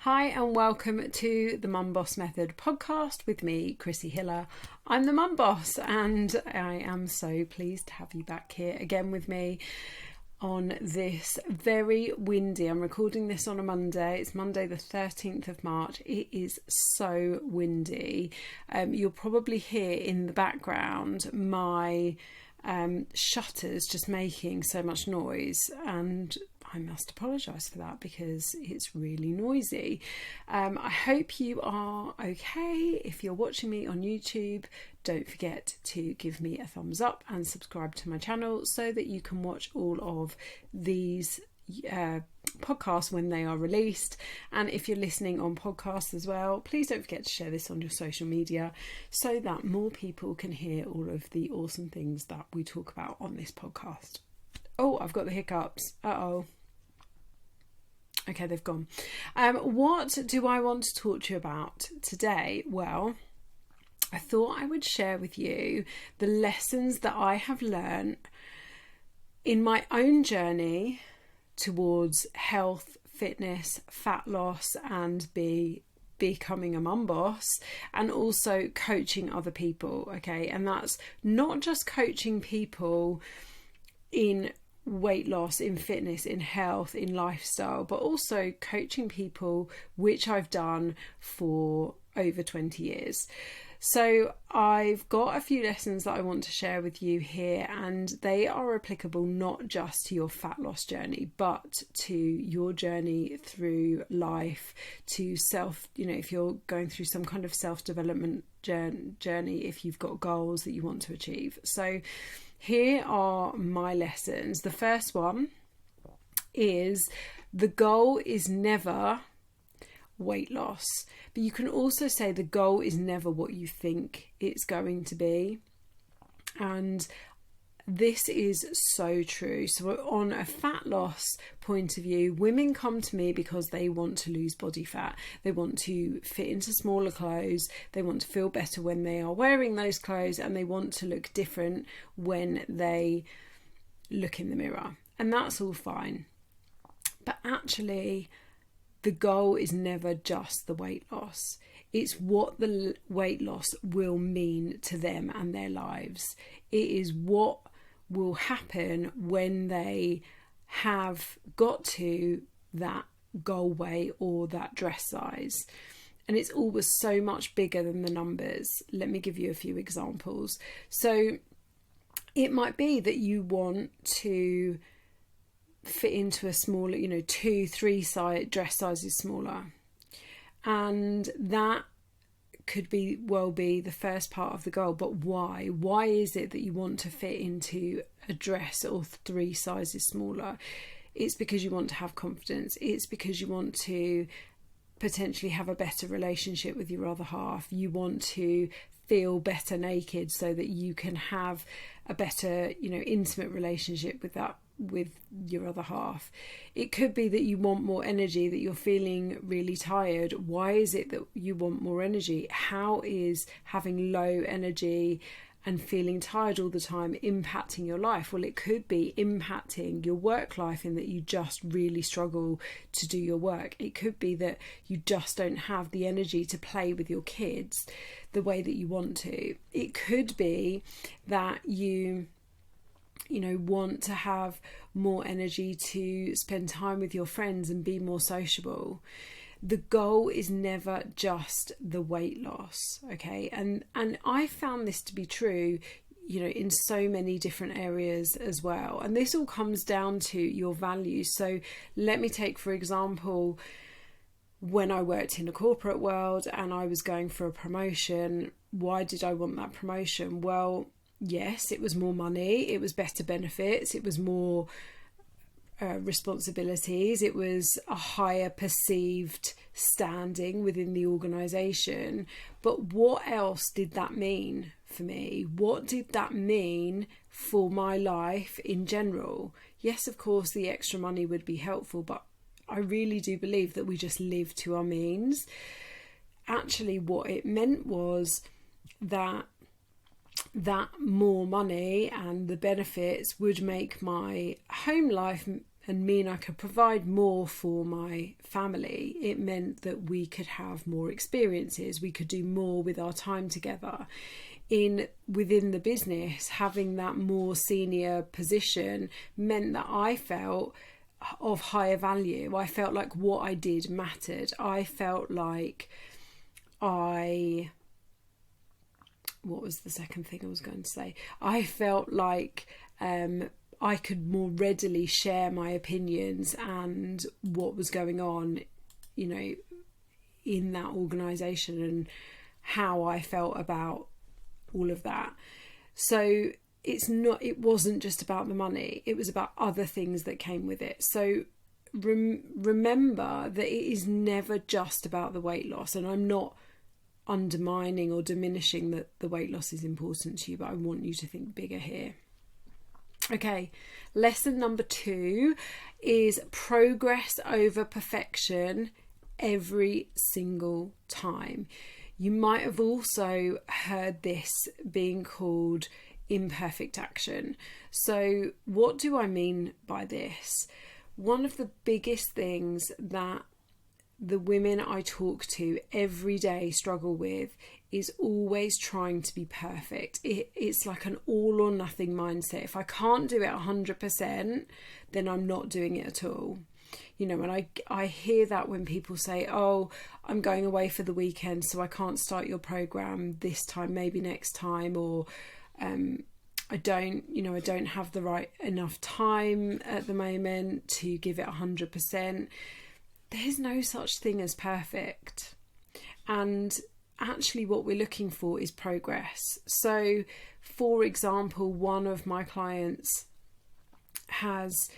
Hi and welcome to the Mum Boss Method podcast with me, Chrissy Hiller. I'm the Mum Boss and I am so pleased to have you back here again with me on this very windy. I'm recording this on a Monday. It's Monday the 13th of March. It is so windy. You'll probably hear in the background my shutters just making so much noise, and I must apologise for that because it's really noisy. I hope you are okay. If you're watching me on YouTube, don't forget to give me a thumbs up and subscribe to my channel so that you can watch all of these podcasts when they are released. And if you're listening on podcasts as well, please don't forget to share this on your social media so that more people can hear all of the awesome things that we talk about on this podcast. Oh, I've got the hiccups. Okay, they've gone. What do I want to talk to you about today? Well, I thought I would share with you the lessons that I have learned in my own journey towards health, fitness, fat loss, and becoming a mum boss, and also coaching other people. Okay, and that's not just coaching people in weight loss, in fitness, in health, in lifestyle, but also coaching people, which I've done for over 20 years. So I've got a few lessons that I want to share with you here, and they are applicable not just to your fat loss journey, but to your journey through life, to self, if you're going through some kind of self-development journey, if you've got goals that you want to achieve. So here are my lessons. The first one is the goal is never weight loss, but you can also say the goal is never what you think it's going to be. And this is so true. So on a fat loss point of view, women come to me because they want to lose body fat. They want to fit into smaller clothes. They want to feel better when they are wearing those clothes, and they want to look different when they look in the mirror. And that's all fine. But actually, the goal is never just the weight loss. It's what the weight loss will mean to them and their lives. It is what will happen when they have got to that goal weight or that dress size. And it's always so much bigger than the numbers. Let me give you a few examples. So it might be that you want to fit into a smaller, 2-3 size dress sizes smaller, and that could be the first part of the goal. But why is it that you want to fit into a dress or 3 sizes smaller? It's because you want to have confidence. It's because you want to potentially have a better relationship with your other half. You want to feel better naked so that you can have a better, intimate relationship with your other half. It could be that you want more energy, that you're feeling really tired. Why is it that you want more energy? How is having low energy and feeling tired all the time impacting your life? Well, it could be impacting your work life in that you just really struggle to do your work. It could be that you just don't have the energy to play with your kids the way that you want to. It could be that you want to have more energy to spend time with your friends and be more sociable. The goal is never just the weight loss, okay? And I found this to be true, in so many different areas as well. And this all comes down to your values. So let me take, for example, when I worked in a corporate world and I was going for a promotion. Why did I want that promotion? Well, yes, it was more money, it was better benefits, it was more responsibilities, it was a higher perceived standing within the organisation. But what else did that mean for me? What did that mean for my life in general? Yes, of course, the extra money would be helpful, but I really do believe that we just live to our means. Actually, what it meant was that more money and the benefits would make my home life and mean I could provide more for my family, it meant that we could have more experiences, we could do more with our time together. Within the business, having that more senior position meant that I felt of higher value. I felt like what I did mattered. I felt like what was the second thing I was going to say? I felt like I could more readily share my opinions and what was going on, in that organisation, and how I felt about all of that. So it wasn't just about the money, it was about other things that came with it. So remember that it is never just about the weight loss, and I'm not undermining or diminishing that the weight loss is important to you, but I want you to think bigger here. Okay, lesson number 2 is progress over perfection every single time. You might have also heard this being called imperfect action. So what do I mean by this? One of the biggest things that the women I talk to every day struggle with is always trying to be perfect. It's like an all or nothing mindset. If I can't do it 100%, then I'm not doing it at all. And I hear that when people say, oh, I'm going away for the weekend, so I can't start your program this time, maybe next time, or I don't have the right enough time at the moment to give it 100%. There's no such thing as perfect. And actually what we're looking for is progress. So, for example, one of my clients has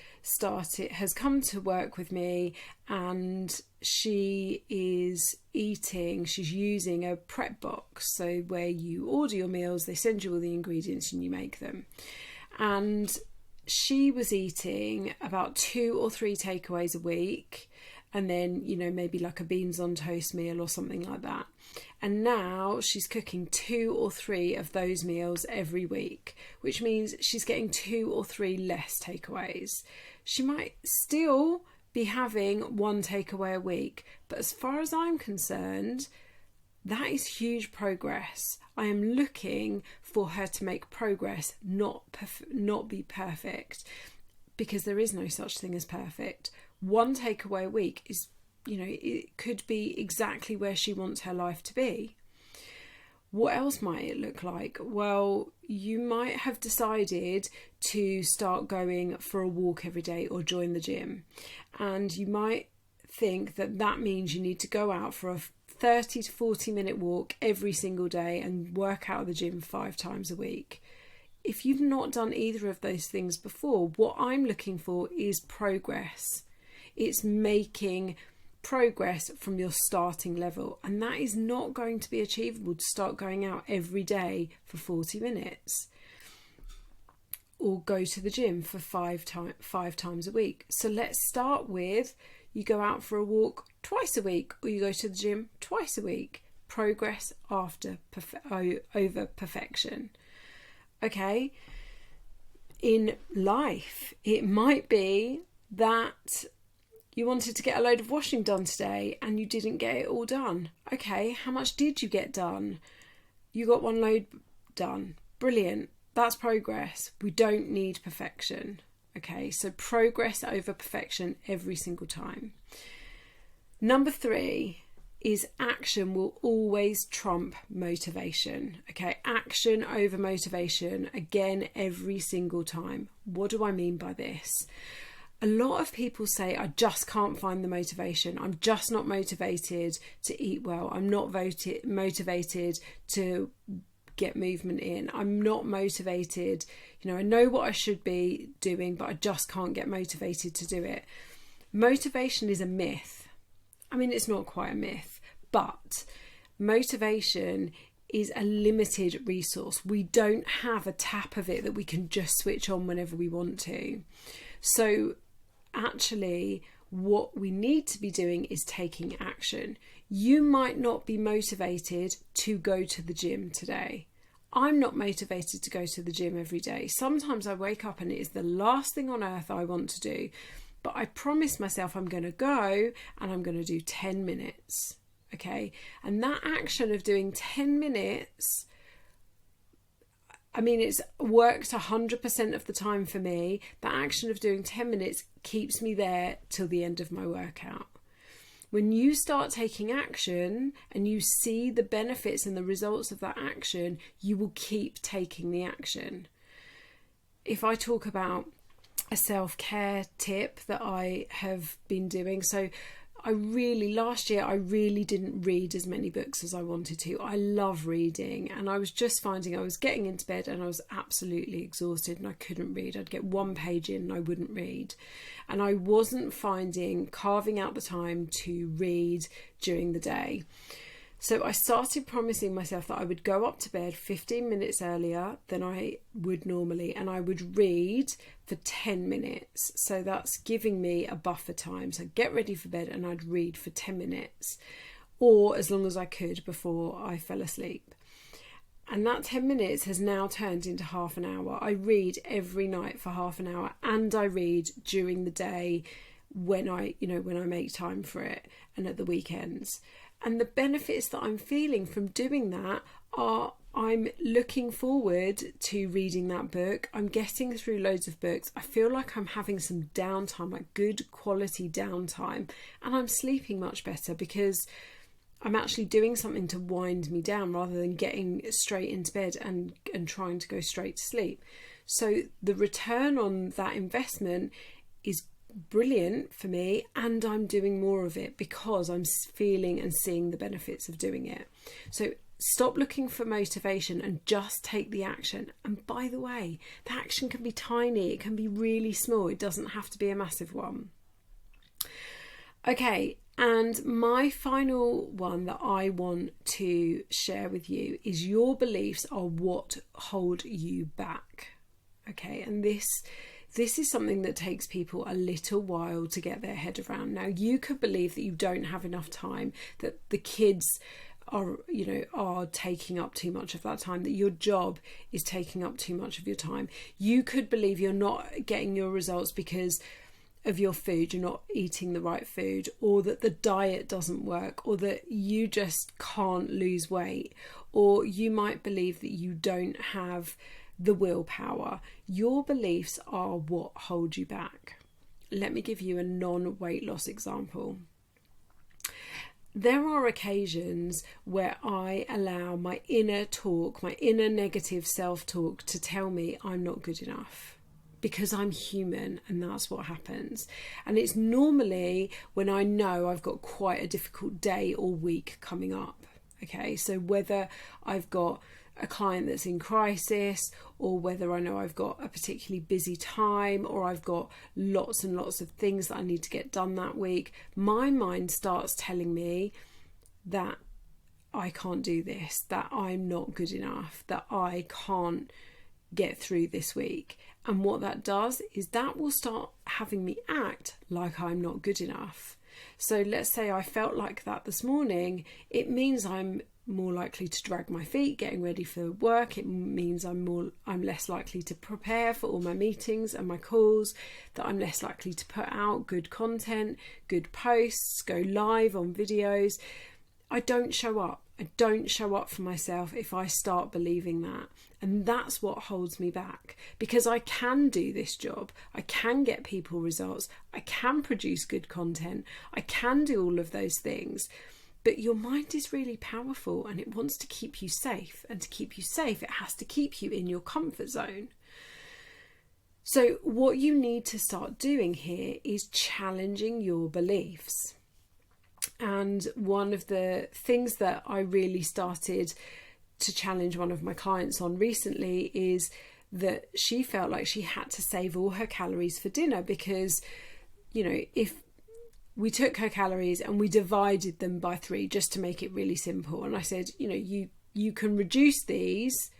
come to work with me, and she's using a prep box, so where you order your meals, they send you all the ingredients and you make them. And she was eating about 2 or 3 takeaways a week, and then maybe like a beans on toast meal or something like that. And now she's cooking 2 or 3 of those meals every week, which means she's getting 2 or 3 less takeaways. She might still be having 1 takeaway a week, but as far as I'm concerned, that is huge progress. I am looking for her to make progress, not be perfect, because there is no such thing as perfect. 1 takeaway a week is, it could be exactly where she wants her life to be. What else might it look like? Well, you might have decided to start going for a walk every day or join the gym. And you might think that means you need to go out for a 30 to 40 minute walk every single day and work out at the gym 5 times a week. If you've not done either of those things before, what I'm looking for is progress. It's making progress from your starting level, and that is not going to be achievable to start going out every day for 40 minutes or go to the gym for 5 times a week. So let's start with, you go out for a walk twice a week, or you go to the gym twice a week. Progress over perfection. Okay, in life, it might be that you wanted to get a load of washing done today and you didn't get it all done. Okay, how much did you get done? You got 1 load done. Brilliant. That's progress. We don't need perfection. Okay, so progress over perfection every single time. Number 3 is action will always trump motivation. Okay, action over motivation, again, every single time. What do I mean by this? A lot of people say, I just can't find the motivation. I'm just not motivated to eat well. I'm not motivated to get movement in. I'm not motivated. I know what I should be doing, but I just can't get motivated to do it. Motivation is a myth. I mean, it's not quite a myth, but motivation is a limited resource. We don't have a tap of it that we can just switch on whenever we want to. So actually, what we need to be doing is taking action. You might not be motivated to go to the gym today. I'm not motivated to go to the gym every day. Sometimes I wake up and it is the last thing on earth I want to do, but I promised myself I'm going to go and I'm going to do 10 minutes. Okay. And that action of doing 10 minutes, I mean, it's worked 100% of the time for me. That action of doing 10 minutes keeps me there till the end of my workout. When you start taking action and you see the benefits and the results of that action, you will keep taking the action. If I talk about a self-care tip that I have been doing, so last year I really didn't read as many books as I wanted to. I love reading, and I was just finding I was getting into bed and I was absolutely exhausted and I couldn't read. I'd get one page in and I wouldn't read, and I wasn't finding carving out the time to read during the day. So I started promising myself that I would go up to bed 15 minutes earlier than I would normally, and I would read for 10 minutes. So that's giving me a buffer time. So I'd get ready for bed and I'd read for 10 minutes, or as long as I could before I fell asleep. And that 10 minutes has now turned into half an hour. I read every night for half an hour, and I read during the day when I make time for it, and at the weekends. And the benefits that I'm feeling from doing that are I'm looking forward to reading that book. I'm getting through loads of books. I feel like I'm having some downtime, like good quality downtime. And I'm sleeping much better because I'm actually doing something to wind me down rather than getting straight into bed and trying to go straight to sleep. So the return on that investment is brilliant for me, and I'm doing more of it because I'm feeling and seeing the benefits of doing it. So stop looking for motivation and just take the action. And by the way, the action can be tiny, it can be really small, it doesn't have to be a massive one. Okay, and my final one that I want to share with you is your beliefs are what hold you back. Okay, and this is something that takes people a little while to get their head around. Now, you could believe that you don't have enough time, that the kids are taking up too much of that time, that your job is taking up too much of your time. You could believe you're not getting your results because of your food, you're not eating the right food, or that the diet doesn't work, or that you just can't lose weight, or you might believe that you don't have the willpower. Your beliefs are what hold you back. Let me give you a non-weight loss example. There are occasions where I allow my inner talk, my inner negative self-talk to tell me I'm not good enough, because I'm human and that's what happens. And it's normally when I know I've got quite a difficult day or week coming up. Okay, so whether I've got a client that's in crisis, or whether I know I've got a particularly busy time, or I've got lots and lots of things that I need to get done that week, my mind starts telling me that I can't do this, that I'm not good enough, that I can't get through this week. And what that does is that will start having me act like I'm not good enough. So let's say I felt like that this morning, it means I'm more likely to drag my feet getting ready for work. It means I'm less likely to prepare for all my meetings and my calls, that I'm less likely to put out good content, good posts, go live on videos. I don't show up. I don't show up for myself if I start believing that. And that's what holds me back, because I can do this job. I can get people results. I can produce good content. I can do all of those things. But your mind is really powerful and it wants to keep you safe. And to keep you safe, it has to keep you in your comfort zone. So what you need to start doing here is challenging your beliefs. And one of the things that I really started to challenge one of my clients on recently is that she felt like she had to save all her calories for dinner because, if we took her calories and we divided them by 3 just to make it really simple. And I said, you can reduce these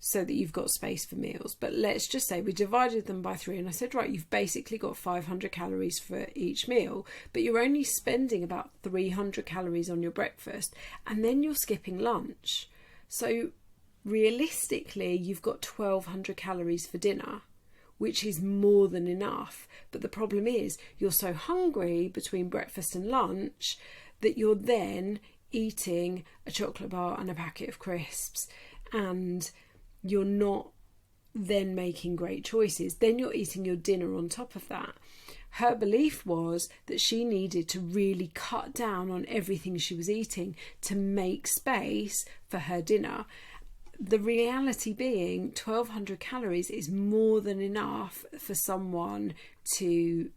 so that you've got space for meals. But let's just say we divided them by 3. And I said, right, you've basically got 500 calories for each meal, but you're only spending about 300 calories on your breakfast. And then you're skipping lunch. So realistically, you've got 1,200 calories for dinner, which is more than enough. But the problem is you're so hungry between breakfast and lunch that you're then eating a chocolate bar and a packet of crisps, and you're not then making great choices. Then you're eating your dinner on top of that. Her belief was that she needed to really cut down on everything she was eating to make space for her dinner. The reality being 1,200 calories is more than enough for someone to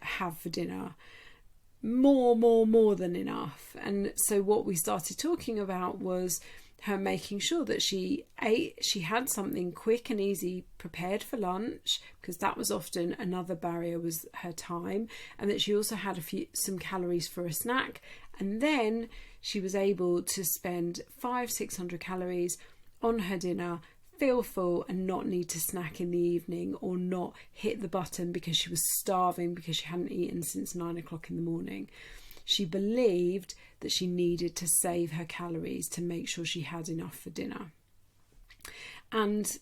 have for dinner. More than enough. And so what we started talking about was her making sure that she had something quick and easy prepared for lunch, because that was often another barrier, was her time, and that she also had some calories for a snack, and then she was able to spend 500-600 calories on her dinner, feel full, and not need to snack in the evening or not hit the button because she was starving because she hadn't eaten since 9 o'clock in the morning. She believed that she needed to save her calories to make sure she had enough for dinner. And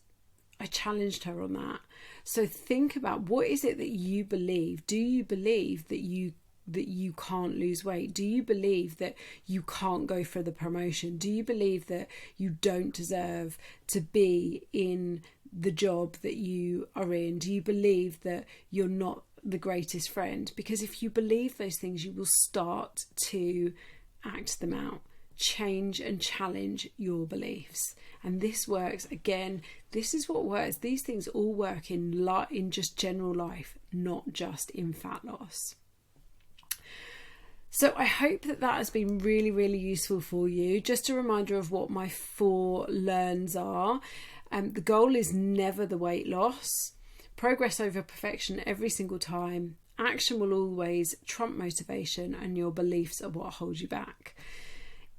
I challenged her on that. So think about, what is it that you believe? Do you believe that you can't lose weight? Do you believe that you can't go for the promotion? Do you believe that you don't deserve to be in the job that you are in? Do you believe that you're not the greatest friend? Because if you believe those things, you will start to act them out. Change and challenge your beliefs. And this works. Again, this is what works. These things all work in just general life, not just in fat loss. So I hope that has been really, really useful for you. Just a reminder of what my 4 learns are. The goal is never the weight loss. Progress over perfection every single time. Action will always trump motivation, and your beliefs are what hold you back.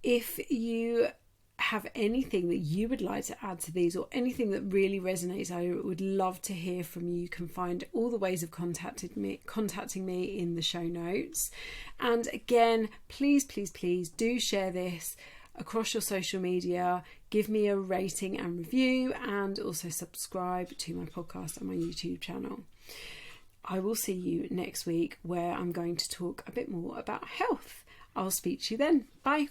If you have anything that you would like to add to these, or anything that really resonates, I would love to hear from you. You can find all the ways of contacting me in the show notes. And again, please do share this across your social media. Give me a rating and review, and also subscribe to my podcast and my YouTube channel. I will see you next week, where I'm going to talk a bit more about health. I'll speak to you then. Bye.